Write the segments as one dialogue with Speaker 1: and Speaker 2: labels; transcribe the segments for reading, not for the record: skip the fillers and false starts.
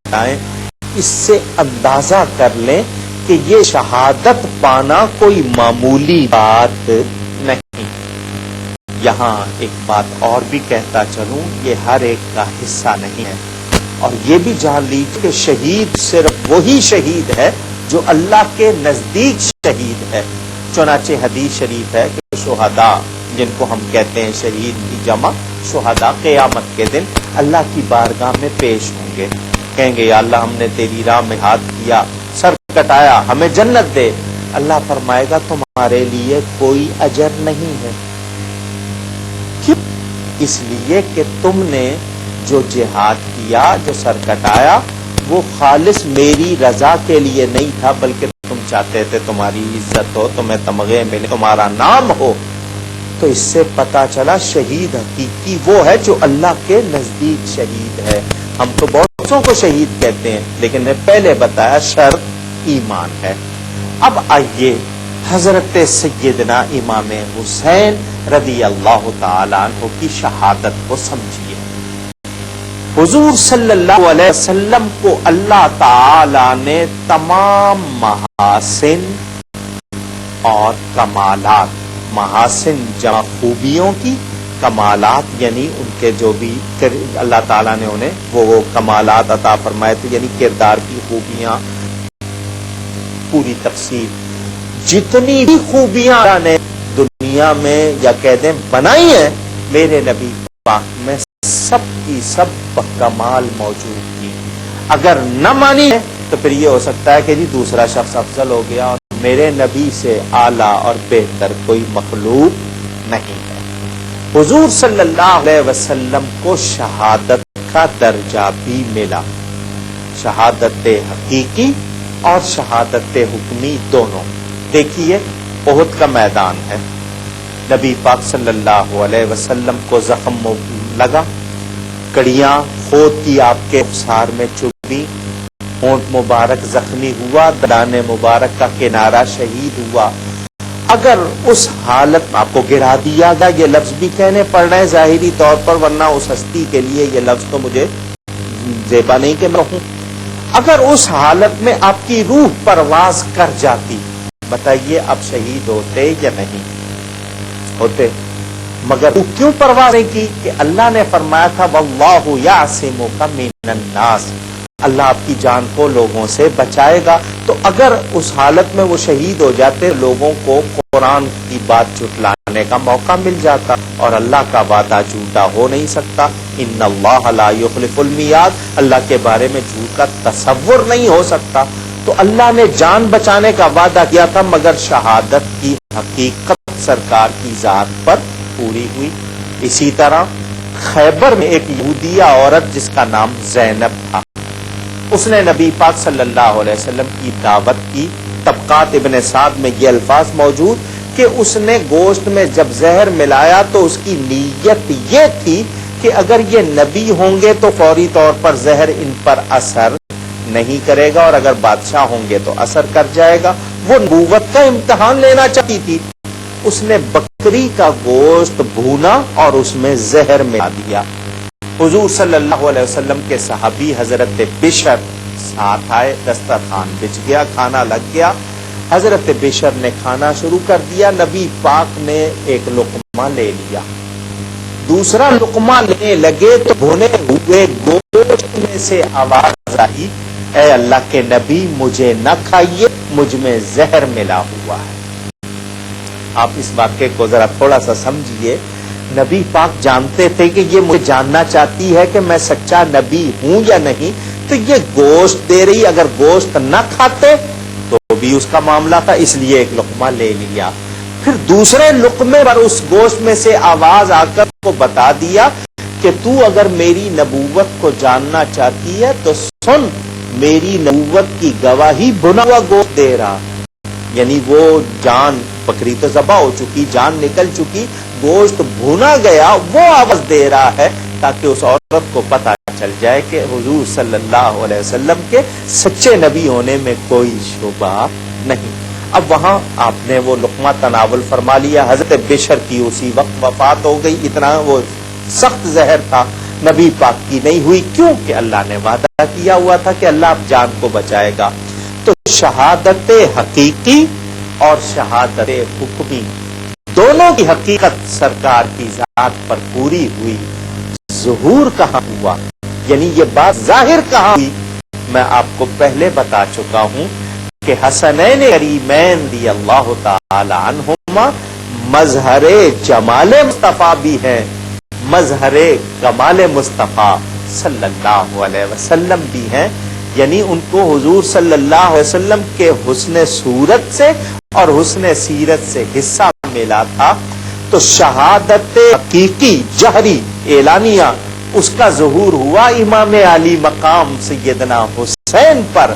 Speaker 1: بتائیں، اس سے اندازہ کر لیں کہ یہ شہادت پانا کوئی معمولی بات نہیں۔ یہاں ایک بات اور بھی کہتا چلوں، یہ ہر ایک کا حصہ نہیں ہے، اور یہ بھی جان لیجیے کہ شہید صرف وہی شہید ہے جو اللہ کے نزدیک شہید ہے۔ چنانچہ حدیث شریف ہے کہ شہداء، جن کو ہم کہتے ہیں شہید کی جمع شہداء، قیامت کے دن اللہ کی بارگاہ میں پیش ہوں گے، کہیں گے یا اللہ ہم نے تیری راہ میں ہاتھ کیا، سر کٹایا، ہمیں جنت دے۔ اللہ فرمائے گا تمہارے لیے کوئی اجر نہیں ہے۔ کیوں؟ اس لیے کہ تم نے جو جہاد کیا، جو سر کٹایا، وہ خالص میری رضا کے لیے نہیں تھا، بلکہ تم چاہتے تھے تمہاری عزت ہو، تمہیں تمغے ملے، تمہارا نام ہو۔ تو اس سے پتا چلا شہید حقیقی وہ ہے جو اللہ کے نزدیک شہید ہے۔ ہم تو بہتوں کو شہید کہتے ہیں، لیکن نے پہلے بتایا شرط ایمان ہے۔ اب آئیے حضرت سیدنا امام حسین رضی اللہ تعالیٰ عنہ کی شہادت کو سمجھیے۔ حضور صلی اللہ علیہ وسلم کو اللہ تعالی نے تمام محاسن اور کمالات، محاسن جمع خوبیوں کی، کمالات یعنی ان کے جو بھی اللہ تعالیٰ نے انہیں وہ کمالات عطا فرمائے تھے، یعنی کردار کی خوبیاں، پوری تفصیل، جتنی بھی خوبیاں اللہ نے دنیا میں یا کہہ دیں بنائی ہیں میرے نبی پاک میں، سب کی سب کمال موجود تھی۔ اگر نہ مانی ہے تو پھر یہ ہو سکتا ہے کہ جی دوسرا شخص افضل ہو گیا، اور میرے نبی سے اعلیٰ اور بہتر کوئی مخلوق نہیں ہے۔ حضور صلی اللہ علیہ وسلم کو شہادت کا درجہ بھی ملا، شہادت حقیقی اور شہادت حکمی دونوں۔ دیکھیے احد کا میدان ہے، نبی پاک صلی اللہ علیہ وسلم کو زخم لگا، کڑیاں خود کی آپ کے افسار میں چبھی، ہونٹ مبارک زخمی ہوا، دندان مبارک کا کنارہ شہید ہوا۔ اگر اس حالت میں آپ کو گرا دیا گیا، یہ لفظ بھی کہنے پڑ رہے ہیں ظاہری طور پر، ورنہ اس ہستی کے لیے یہ لفظ تو مجھے زیبا نہیں کہ میں ہوں، اگر اس حالت میں آپ کی روح پرواز کر جاتی، بتائیے اب شہید ہوتے یا نہیں ہوتے؟ مگر وہ کیوں پرواز نہیں کی؟ کہ اللہ نے فرمایا تھا واللہ یعصمک من الناس، اللہ آپ کی جان کو لوگوں سے بچائے گا۔ تو اگر اس حالت میں وہ شہید ہو جاتے، لوگوں کو قرآن کی بات جھٹلانے کا موقع مل جاتا، اور اللہ کا وعدہ جھوٹا ہو نہیں سکتا۔ ان اللہ لا یخلف المیعاد، اللہ کے بارے میں جھوٹ کا تصور نہیں ہو سکتا۔ تو اللہ نے جان بچانے کا وعدہ کیا تھا، مگر شہادت کی حقیقت سرکار کی ذات پر پوری ہوئی۔ اسی طرح خیبر میں ایک یہودیہ عورت جس کا نام زینب تھا، اس نے نبی پاک صلی اللہ علیہ وسلم کی دعوت کی۔ طبقات ابن سعد میں یہ الفاظ موجود کہ اس نے گوشت میں جب زہر ملایا تو اس کی نیت یہ تھی کہ اگر یہ نبی ہوں گے تو فوری طور پر زہر ان پر اثر نہیں کرے گا، اور اگر بادشاہ ہوں گے تو اثر کر جائے گا۔ وہ نبوت کا امتحان لینا چاہتی تھی۔ اس نے بکری کا گوشت بھونا اور اس میں زہر ملا دیا۔ حضور صلی اللہ علیہ وسلم کے صحابی حضرت بشر ساتھ آئے، دسترخوان بچھ گیا، کھانا لگ گیا، حضرت بشر نے کھانا شروع کر دیا، نبی پاک نے ایک لقمہ لے لیا، دوسرا لقمہ لینے لگے تو بھنے ہوئے گوشت میں سے آواز آئی، اے اللہ کے نبی مجھے نہ کھائیے، مجھ میں زہر ملا ہوا ہے۔ آپ اس واقعے کو ذرا تھوڑا سا سمجھیے۔ نبی پاک جانتے تھے کہ یہ مجھے جاننا چاہتی ہے کہ میں سچا نبی ہوں یا نہیں، تو یہ گوشت دے رہی، اگر گوشت نہ کھاتے تو بھی اس کا معاملہ تھا، اس لیے ایک لقمہ لے لیا۔ پھر دوسرے لقمے پر اس گوشت میں سے آواز آ کر کو بتا دیا کہ تو اگر میری نبوت کو جاننا چاہتی ہے تو سن، میری نبوت کی گواہی بھنا ہوا گوشت دے رہا، یعنی وہ جان، بکری تو ذبح ہو چکی، جان نکل چکی، گوشت بھونا گیا، وہ آواز دے رہا ہے تاکہ اس عورت کو پتہ چل جائے کہ حضور صلی اللہ علیہ وسلم کے سچے نبی ہونے میں کوئی شبہ نہیں۔ اب وہاں آپ نے وہ لقمہ تناول فرما لیا، حضرت بشر کی اسی وقت وفات ہو گئی، اتنا وہ سخت زہر تھا۔ نبی پاک کی نہیں ہوئی. کیوں کہ اللہ نے وعدہ کیا ہوا تھا کہ اللہ اب جان کو بچائے گا. تو شہادت حقیقی اور شہادت حکمی دونوں کی حقیقت سرکار کی ذات پر پوری ہوئی. ظہور کہاں ہوا، یعنی یہ بات ظاہر کہاں ہوئی، میں آپ کو پہلے بتا چکا ہوں کہ حسنین کریمین رضی اللہ تعالی عنہما مظہر جمال مصطفیٰ بھی ہیں، مظہر کمال مصطفیٰ صلی اللہ علیہ وسلم بھی ہیں. یعنی ان کو حضور صلی اللہ علیہ وسلم کے حسن صورت سے اور حسن سیرت سے حصہ ملا تھا. تو شہادت حقیقی جہری اعلانیہ اس کا ظہور ہوا امام علی مقام سیدنا حسین پر،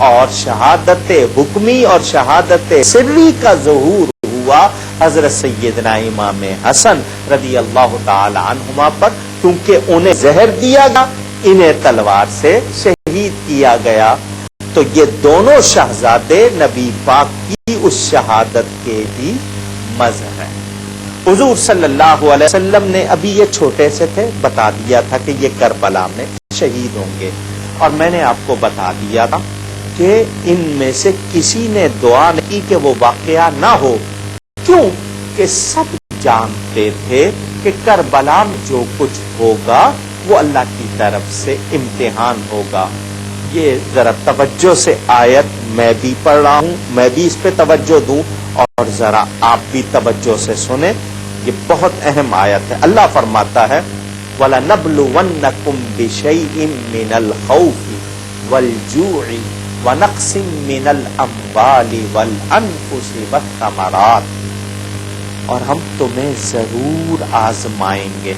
Speaker 1: اور شہادت حکمی اور شہادت سری کا ظہور ہوا حضرت سیدنا امام حسن رضی اللہ تعالی عنہما پر، کیونکہ انہیں زہر دیا گیا، انہیں تلوار سے شہید کیا گیا. تو یہ دونوں شہزادے نبی پاک کی اس شہادت کے بھی مظہر ہیں. حضور صلی اللہ علیہ وسلم نے ابھی یہ چھوٹے سے تھے، بتا دیا تھا کہ یہ کربلا میں شہید ہوں گے، اور میں نے آپ کو بتا دیا تھا کہ ان میں سے کسی نے دعا نہیں کی کہ وہ واقعہ نہ ہو. کیوں کہ سب جانتے تھے کہ کربلا میں جو کچھ ہوگا وہ اللہ کی طرف سے امتحان ہوگا. یہ ذرا توجہ سے آیت میں بھی پڑھ رہا ہوں، میں بھی اس پہ توجہ دوں، اور ذرا آپ بھی توجہ سے سنیں. یہ بہت اہم آیت ہے. اللہ فرماتا ہے وَلَنَبْلُوَنَّكُمْ بِشَيْءٍ مِّنَ الْخَوْفِ وَالْجُوعِ وَنَقْصٍ مِّنَ الْأَمْوَالِ وَالْأَنفُسِ وَالثَّمَرَاتِ، اور ہم تمہیں ضرور آزمائیں گے،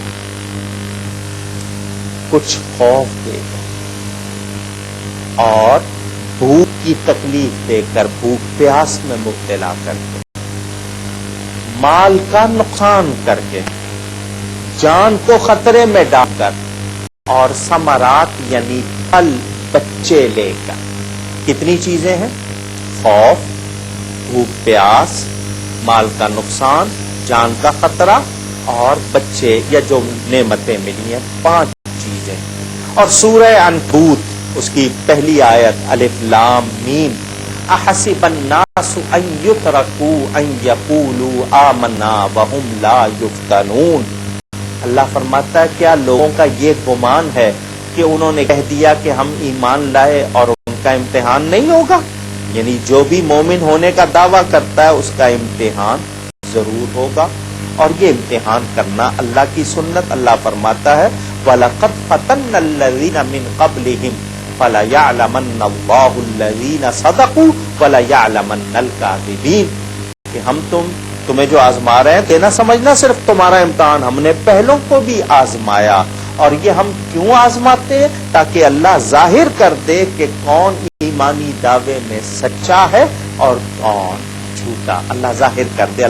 Speaker 1: کچھ خوف دے کر اور بھوک کی تکلیف دے کر، بھوک پیاس میں مبتلا کر کے، مال کا نقصان کر کے، جان کو خطرے میں ڈال کر، اور ثمرات یعنی پھل بچے لے کر. کتنی چیزیں ہیں؟ خوف، بھوک پیاس، مال کا نقصان، جان کا خطرہ، اور بچے یا جو نعمتیں ملی ہیں. 5 چیزیں. اور سورہ عنکبوت اس کی پہلی آیت الف لام میم احسب الناس ان یترکوا ان یقولوا آمنا وهم لا یفتنون. اللہ فرماتا ہے کیا لوگوں کا یہ گمان ہے کہ انہوں نے کہہ دیا کہ ہم ایمان لائے اور ان کا امتحان نہیں ہوگا؟ یعنی جو بھی مومن ہونے کا دعویٰ کرتا ہے اس کا امتحان ضرور ہوگا، اور یہ امتحان کرنا اللہ کی سنت. اللہ فرماتا ہے وَلَقَدْ فَتَنَّ الَّذِينَ مِنْ قَبْلِهِمْ فَلَيَعْلَمَنَّ اللَّهُ الَّذِينَ صَدَقُوا وَلَيَعْلَمَنَّ الْكَاذِبِينَ. کہ ہم تمہیں جو آزما رہے ہیں، یہ نہ سمجھنا صرف تمہارا امتحان، ہم نے پہلوں کو بھی آزمایا. اور یہ ہم کیوں آزماتے ہیں؟ تاکہ اللہ ظاہر کر دے کہ کون ایمانی دعوے میں سچا ہے اور کون جھوٹا. اللہ ظاہر کر دے.